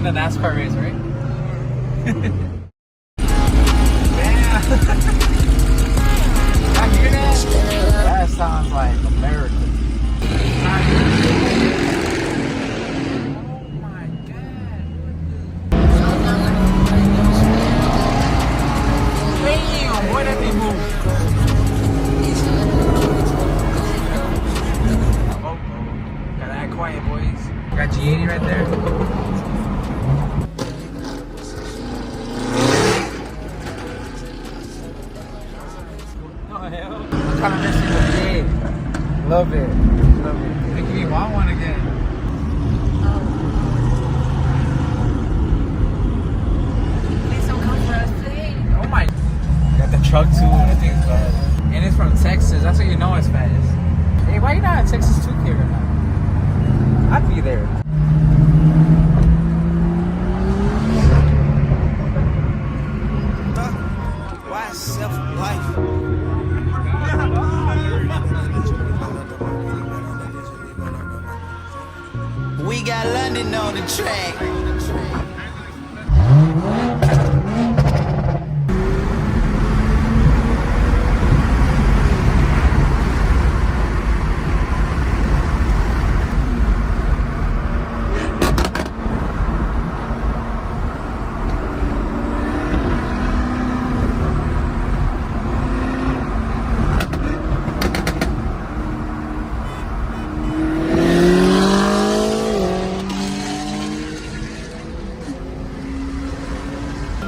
in the NASCAR race, right? I hear that? That sounds like America. Oh my god. Damn, boy, that thing moved. Oh, gotta act quiet, boys. Got G80 right there. I'm trying to miss you again. Love it. Love it. Making me want one again. Please don't come for us, please. Oh my. Got the truck too. That thing's bad. And it's from Texas. That's what you know it's fast. Hey, why you not at Texas 2K right now? I'd be there. Why self-life? We got London on the track.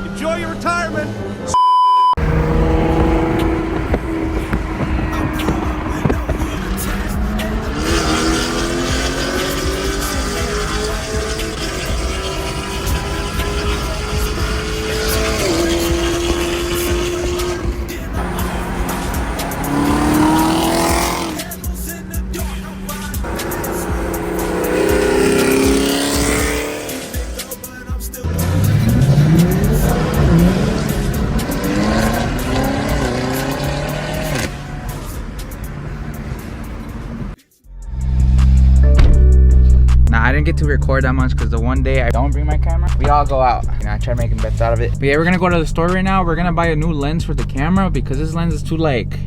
Enjoy your retirement. I didn't get to record that much because the one day I don't bring my camera, we all go out. You know, I try making bets out of it. But yeah, we're gonna go to the store right now. We're gonna buy a new lens for the camera because this lens is too like,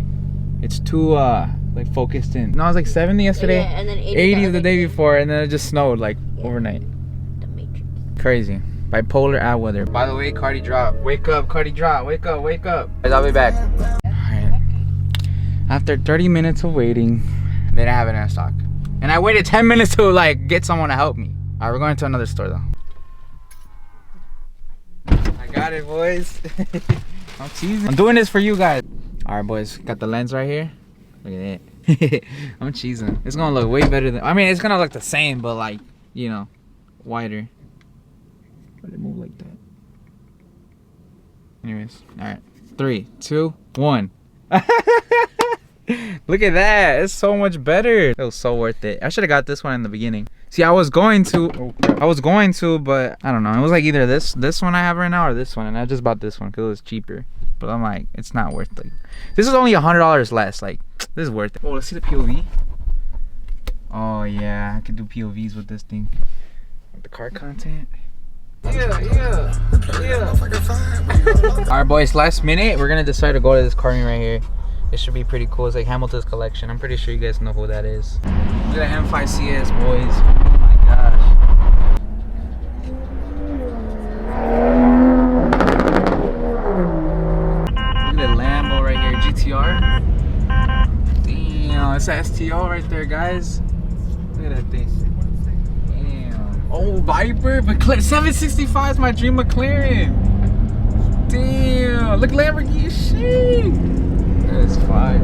it's too like focused in. No, it was like 70 yesterday, Yeah, and then 80 the day before, and then it just snowed like overnight. The Matrix. Crazy. Bipolar ad weather. By the way, Cardi drop. Wake up, Cardi drop. Wake up, wake up. Guys, I'll be back. Alright. After 30 minutes of waiting, they didn't have it in stock. And I waited 10 minutes to like get someone to help me. Alright, we're going to another store though. I got it, boys. I'm cheesing. I'm doing this for you guys. Alright, boys. Got the lens right here. Look at that. I'm cheesing. It's gonna look way better than, I mean, it's gonna look the same, but like, you know, wider. But it move like that. Anyways, alright. 3, 2, 1. Look at that. It's so much better. It was so worth it. I should have got this one in the beginning. See, I was going to, but I don't know. It was like either this one I have right now or this one, and I just bought this one because it was cheaper. But I'm like, it's not worth it. This is only $100 less. Like, this is worth it. Oh, let's see the POV. Oh yeah, I can do POVs with this thing. With the car content. Yeah. Alright, boys, last minute, we're gonna decide to go to this carving right here. It should be pretty cool. It's like Hamilton's collection. I'm pretty sure you guys know who that is. Look at the M5CS, boys. Oh my gosh. Look at the Lambo right here, GTR. Damn, it's a STO right there, guys. Look at that thing. Damn. Oh, Viper, McLaren 765 is my dream McLaren. Damn, look, Lamborghini shit. That's fire.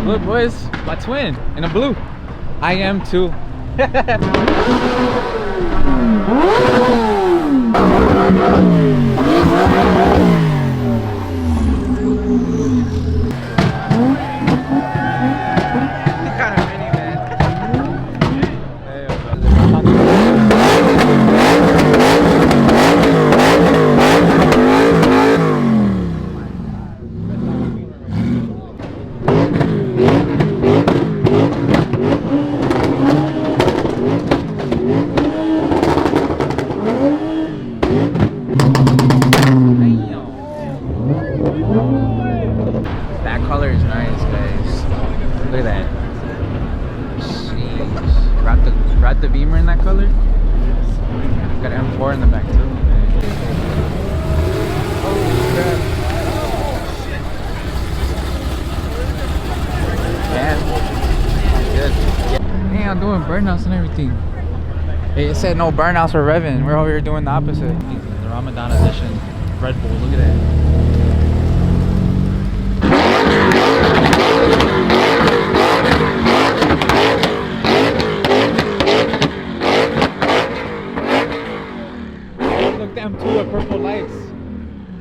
Look, boys, my twin in a blue. I am too. black too. Yeah. Good. Hey, I'm doing burnouts and everything. Hey, it said no burnouts for Revan. We're over here doing the opposite. The Ramadan edition Red Bull. Look at that. Look, them two with purple lights.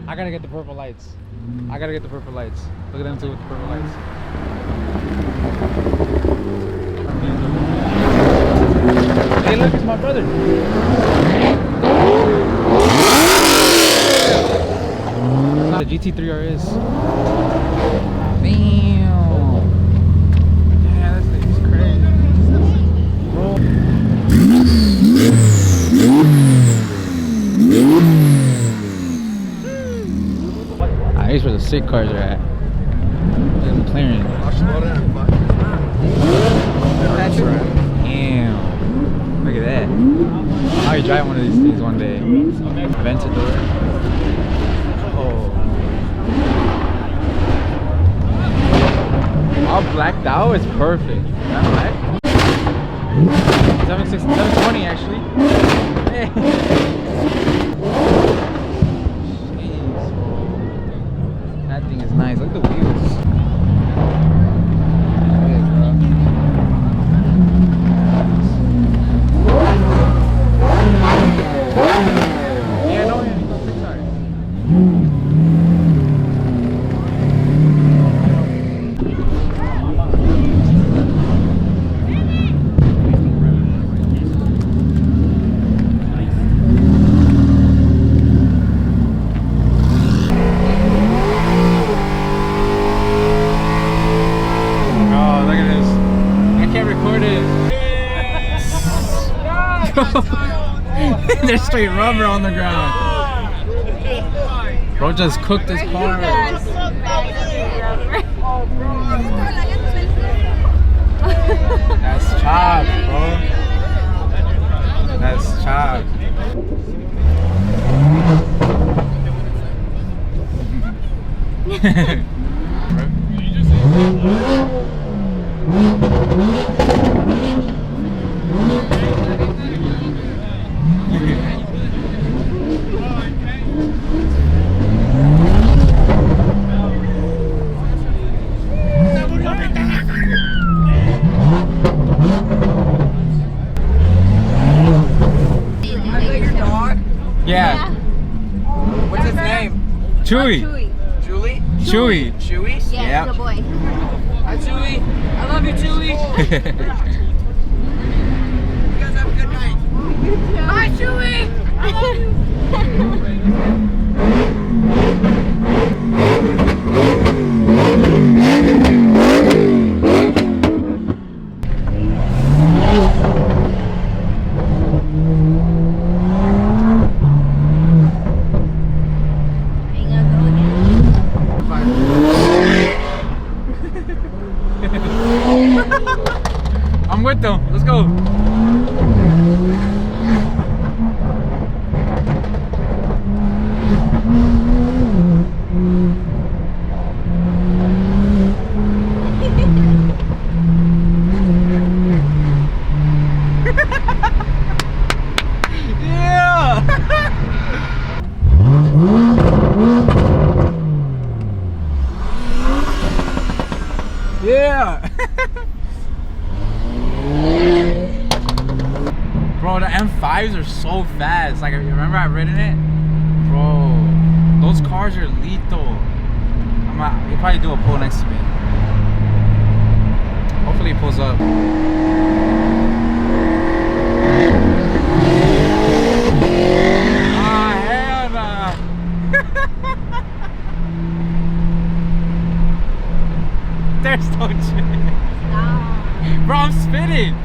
I gotta get the purple lights. I gotta get the purple lights. Look at them two with the purple lights. Hey, look, it's my brother. It's not a GT3 RS. Damn. Yeah, this thing's crazy. Here's where the sick cars are at. Look at the McLaren. Damn. Look at that. I'll be driving one of these things one day. Ventador. Oh. All blacked out is perfect. That black? 720 actually. That thing is nice. Look at the wheels. Yeah, no, he's on SUPERCAR. There's straight rubber on the ground. Bro just cooked his car. That's chopped, bro. That's chopped. Yeah. What's his name? Chewy. Julie? Chewy. Chewy? Yeah, good boy. Hi, Chewy. I love you, Chewy. You guys have a good night. Hi, Chewy. I love you. I'm with them. Let's go. Yeah. Yeah. Bro, the M5s are so fast. Like, remember I've ridden it? Bro, those cars are lethal. He'll probably do a pull next to me. Hopefully he pulls up. Ah, hell nah. There's no chance. Bro, I'm spinning.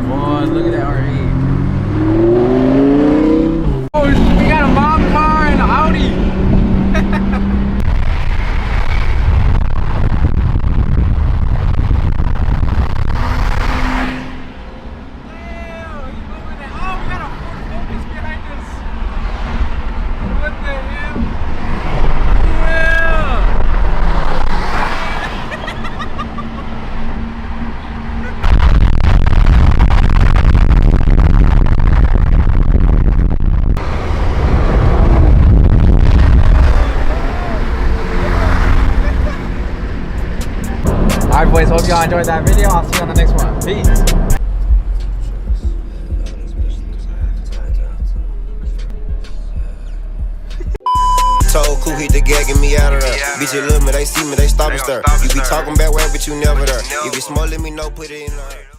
Boy, look at that RE. Oh, we got a mom car and an Audi. boys, hope y'all enjoyed that video. I'll see you on the next one. Peace. Told Cool hit the gag and me out of there. Bitch, you love me, they see me, they stop and stare. You be talking about where, but you never there. If you small, let me know, put it in there.